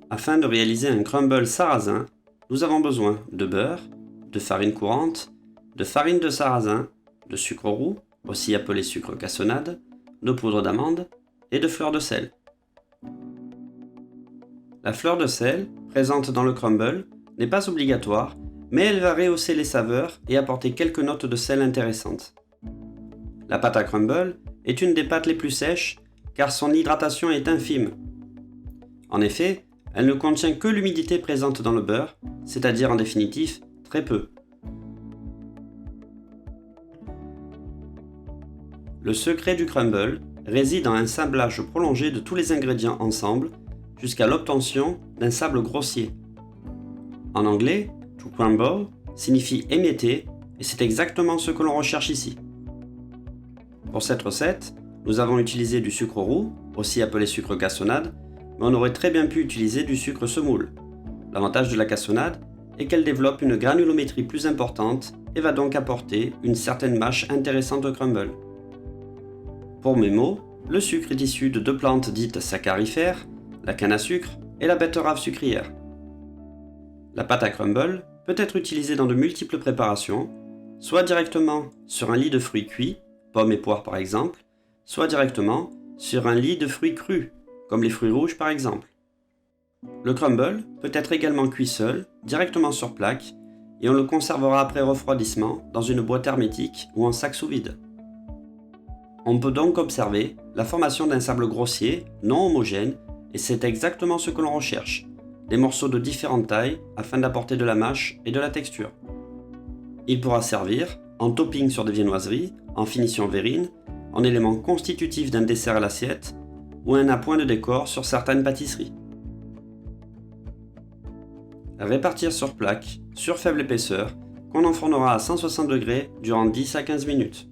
Afin de réaliser un crumble sarrasin, nous avons besoin de beurre, de farine courante, de farine de sarrasin, de sucre roux, aussi appelé sucre cassonade, de poudre d'amande et de fleur de sel. La fleur de sel, présente dans le crumble, n'est pas obligatoire, mais elle va rehausser les saveurs et apporter quelques notes de sel intéressantes. La pâte à crumble est une des pâtes les plus sèches car son hydratation est infime. En effet, elle ne contient que l'humidité présente dans le beurre, c'est-à-dire en définitive très peu. Le secret du crumble réside dans un sablage prolongé de tous les ingrédients ensemble jusqu'à l'obtention d'un sable grossier. En anglais, to crumble signifie émietter et c'est exactement ce que l'on recherche ici. Pour cette recette, nous avons utilisé du sucre roux, aussi appelé sucre cassonade, mais on aurait très bien pu utiliser du sucre semoule. L'avantage de la cassonade est qu'elle développe une granulométrie plus importante et va donc apporter une certaine mâche intéressante au crumble. Pour mes mots, le sucre est issu de deux plantes dites saccarifères, la canne à sucre et la betterave sucrière. La pâte à crumble peut être utilisée dans de multiples préparations, soit directement sur un lit de fruits cuits, pommes et poires par exemple, soit directement sur un lit de fruits crus, comme les fruits rouges par exemple. Le crumble peut être également cuit seul, directement sur plaque, et on le conservera après refroidissement dans une boîte hermétique ou en sac sous vide. On peut donc observer la formation d'un sable grossier, non homogène, et c'est exactement ce que l'on recherche, des morceaux de différentes tailles afin d'apporter de la mâche et de la texture. Il pourra servir en topping sur des viennoiseries, en finition verrine, en élément constitutif d'un dessert à l'assiette, ou un appoint de décor sur certaines pâtisseries. Répartir sur plaque, sur faible épaisseur, qu'on enfournera à 160 degrés durant 10 à 15 minutes.